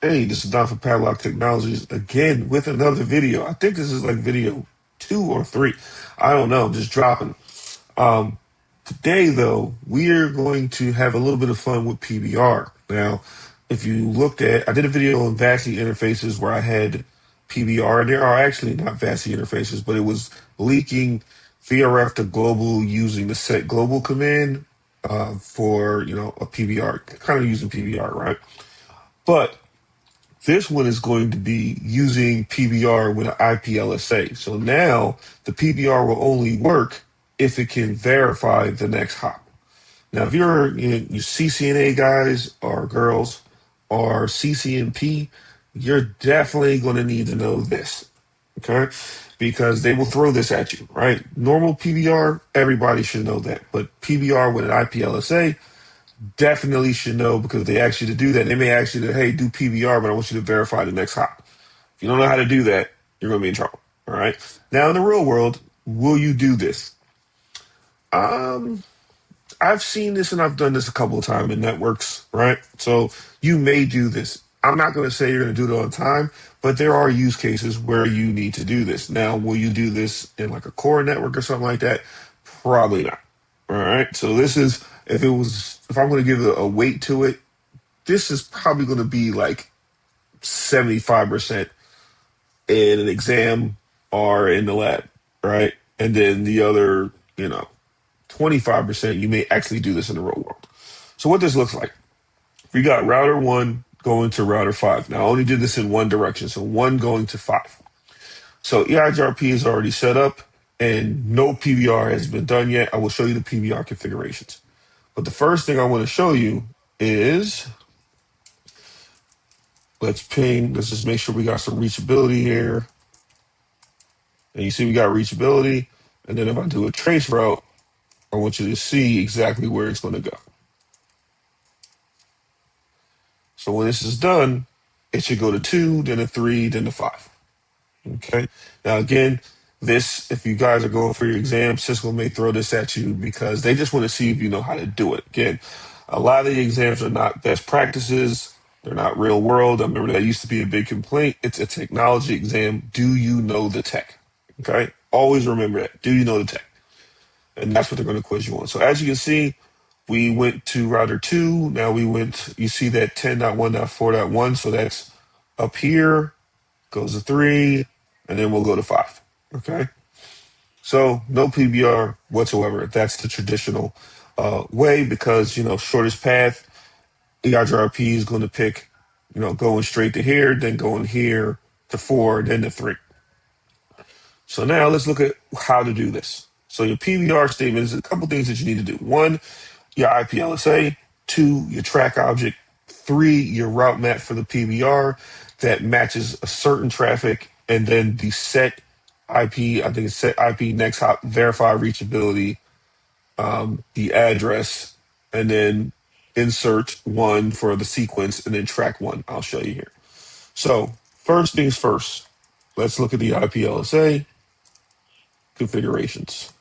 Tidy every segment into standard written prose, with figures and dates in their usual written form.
Hey, this is Don from Padlock Technologies again with another video. I think this is like video 2 or 3. I don't know, I'm just dropping. Um, Today, though, we are going to have a little bit of fun with PBR. Now, if you looked at, I did a video on VASI interfaces where I had PBR, and there are actually not VASI interfaces, but it was leaking VRF to global using the set global command for, a PBR, kind of using PBR, right? But this one is going to be using PBR with an IPLSA. So now the PBR will only work if it can verify the next hop. Now, if you're you CCNA guys or girls or CCNP, you're definitely going to need to know this, okay? Because they will throw this at you, right? Normal PBR, everybody should know that. But PBR with an IPLSA, definitely should know because they ask you to do that. They may ask you to, hey, do PBR, but I want you to verify the next hop. If you don't know how to do that, you're going to be in trouble. All right. Now, in the real world, will you do this? I've seen this and I've done this a couple of times in networks, right? So you may do this. I'm not going to say you're going to do it all the time, but there are use cases where you need to do this. Now, will you do this in like a core network or something like that? Probably not. All right. So this is, if I'm going to give a weight to it, this is probably going to be like 75% in an exam or in the lab, right? And then the other, 25%, you may actually do this in the real world. So what this looks like, we got router 1 going to router 5. Now, I only did this in one direction, so 1 going to 5. So EIGRP is already set up, and no PBR has been done yet. I will show you the PBR configurations. But the first thing I want to show you is, let's just make sure we got some reachability here. And you see we got reachability. And then if I do a trace route, I want you to see exactly where it's going to go. So when this is done, it should go to 2, then to 3, then to 5. Okay. Now, again, this, if you guys are going for your exam, Cisco may throw this at you because they just want to see if you know how to do it. Again, a lot of the exams are not best practices. They're not real world. I remember that used to be a big complaint. It's a technology exam. Do you know the tech? Okay. Always remember that. Do you know the tech? And that's what they're going to quiz you on. So as you can see, we went to router 2. Now you see that 10.1.4.1. So that's up here, goes to 3, and then we'll go to 5. Okay. So no PBR whatsoever. That's the traditional way because, shortest path, EIGRP is going to pick, going straight to here, then going here to 4, then to 3. So now let's look at how to do this. So your PBR statement is a couple things that you need to do. 1, your IPLSA. 2, your track object. 3, your route map for the PBR that matches a certain traffic. And then the set IP, I think it's set IP next hop, verify reachability, the address, and then insert 1 for the sequence, and then track 1. I'll show you here. So first things first, let's look at the IPLSA configurations.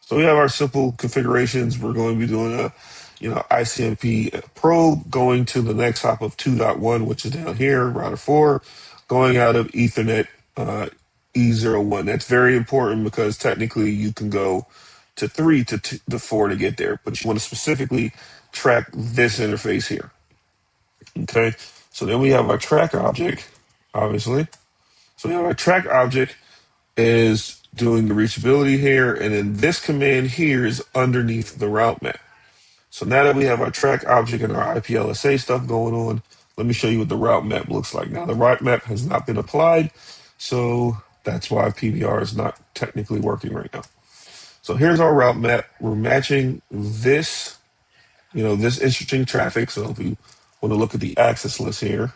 So we have our simple configurations. We're going to be doing a, ICMP probe going to the next hop of 2.1, which is down here, router 4, going out of Ethernet E01. That's very important because technically you can go to 3 to 4 to get there, but you want to specifically track this interface here. Okay. So then we have our track object, obviously. So we have our track object is doing the reachability here, and then this command here is underneath the route map. So now that we have our track object and our IPLSA stuff going on, let me show you what the route map looks like. Now the route map has not been applied, so that's why PBR is not technically working right now. So here's our route map. We're matching this, this interesting traffic. So if we want to look at the access list here,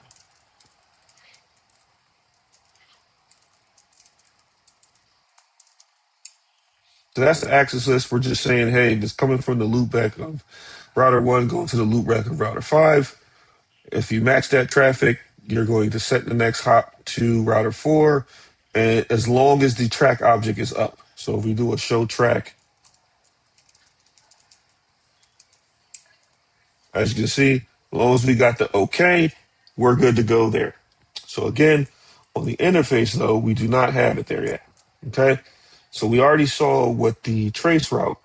so that's the access list. We're just saying, hey, it's coming from the loopback of router 1 going to the loopback of router 5. If you match that traffic, you're going to set the next hop to router 4, and as long as the track object is up. So if we do a show track, as you can see, as long as we got the OK, we're good to go there. So again, on the interface though, we do not have it there yet. Okay. So we already saw what the trace route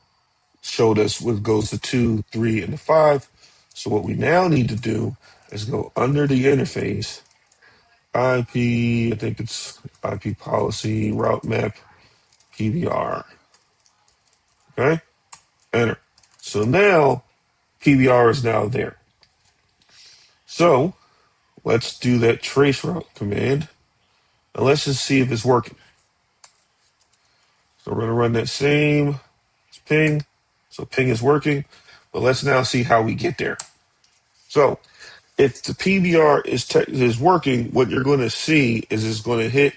showed us, what goes to 2, 3, and the 5. So what we now need to do is go under the interface, IP, I think it's IP policy, route map, PBR. Okay, enter. So now PBR is now there. So let's do that trace route command and let's just see if it's working. So we're going to run that same ping. So ping is working, but let's now see how we get there. So if the PBR is working, what you're going to see is it's going to hit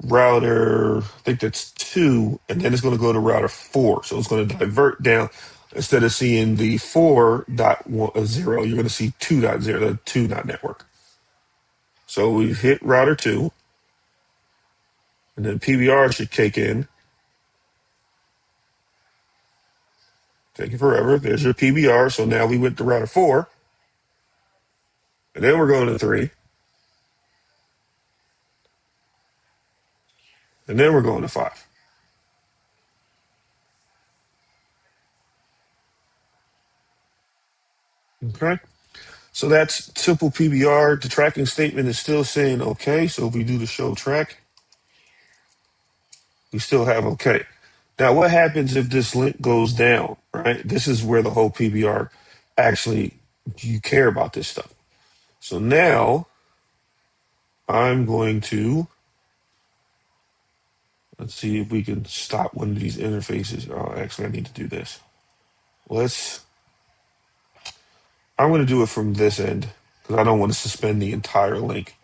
router, I think that's 2, and then it's going to go to router 4. So it's going to divert down. Instead of seeing the 4.0, you're going to see 2.0, the 2 network. So we hit router 2, and then PBR should kick in. Taking forever. There's your PBR. So now we went to router 4, and then we're going to 3, and then we're going to 5. Okay. So that's simple PBR. The tracking statement is still saying okay. So if we do the show track, we still have okay. Now, what happens if this link goes down, right? This is where the whole PBR actually, you care about this stuff. So now I'm going to, let's see if we can stop one of these interfaces. Oh, actually, I need to do this. I'm going to do it from this end because I don't want to suspend the entire link.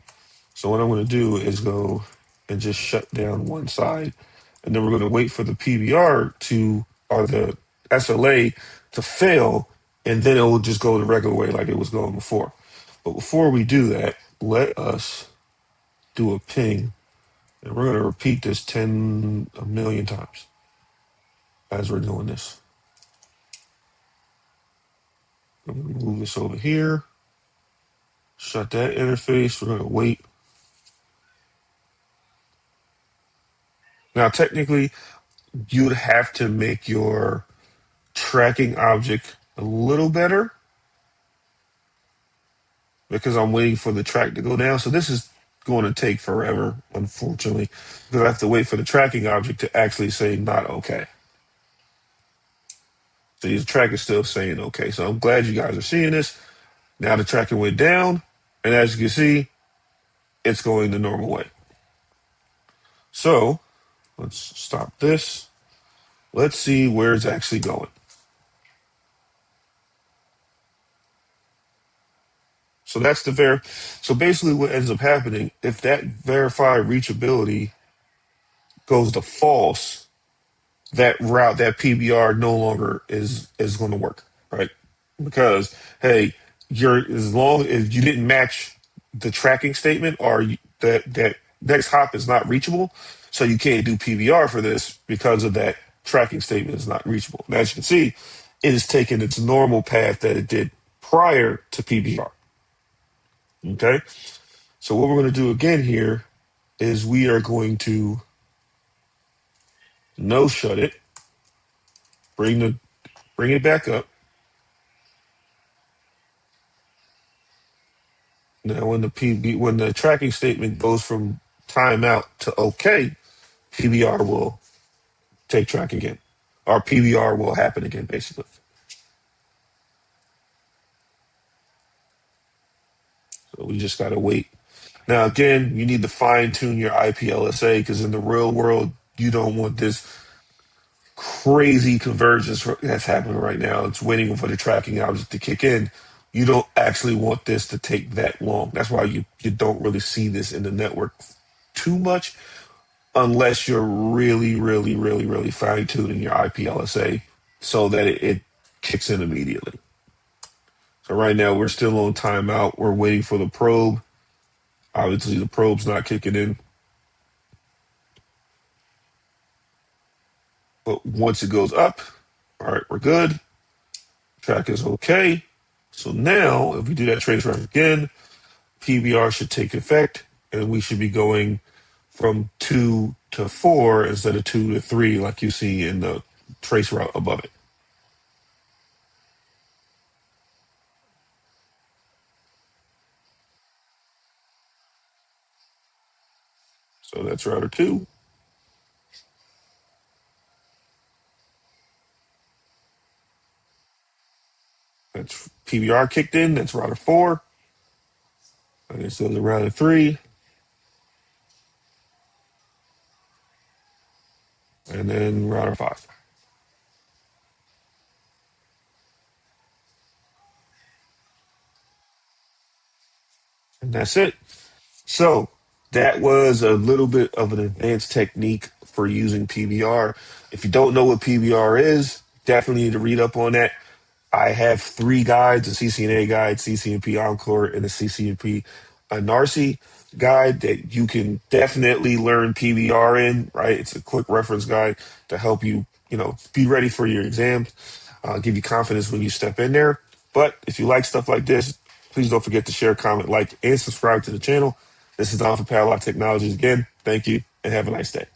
So what I'm going to do is go and just shut down one side, and then we're going to wait for the PBR or the SLA to fail, and then it will just go the regular way like it was going before. But before we do that, let us do a ping, and we're going to repeat this 1 million times as we're doing this. I'm going to move this over here, shut that interface. We're going to wait. Now, technically, you'd have to make your tracking object a little better because I'm waiting for the track to go down. So this is going to take forever, unfortunately, because I have to wait for the tracking object to actually say not okay. So the track is still saying okay. So I'm glad you guys are seeing this. Now the tracking went down, and as you can see, it's going the normal way. So let's stop this. Let's see where it's actually going. So that's so basically what ends up happening, if that verified reachability goes to false, that route, that PBR no longer is going to work, right? Because hey, as long as you didn't match the tracking statement, or that next hop is not reachable, so you can't do PBR for this because of that tracking statement is not reachable. And as you can see, it is taking its normal path that it did prior to PBR. Okay, so what we're going to do again here is we are going to no shut it, bring it back up. Now, when the tracking statement goes from timeout to OK, PBR will take track again, or PBR will happen again, basically. So we just got to wait. Now, again, you need to fine tune your IPLSA because in the real world, you don't want this crazy convergence that's happening right now. It's waiting for the tracking object to kick in. You don't actually want this to take that long. That's why you don't really see this in the network too much unless you're really, really, really, really fine tuning your IPLSA so that it kicks in immediately. So right now we're still on timeout. We're waiting for the probe. Obviously the probe's not kicking in. But once it goes up, all right, we're good. Track is okay. So now if we do that trace route again, PBR should take effect, and we should be going from 2 to 4 instead of 2 to 3, like you see in the trace route above it. So that's router 2. That's PBR kicked in. That's router 4. And this goes to router 3. And then router 5. And that's it. So that was a little bit of an advanced technique for using PBR. If you don't know what PBR is, definitely need to read up on that. I have 3 guides: a CCNA guide, CCNP ENCOR, and a CCNP ENARSI guide that you can definitely learn PBR in, right? It's a quick reference guide to help you, be ready for your exams, give you confidence when you step in there. But if you like stuff like this, please don't forget to share, comment, like, and subscribe to the channel. This is Don for Padlock Technologies again. Thank you, and have a nice day.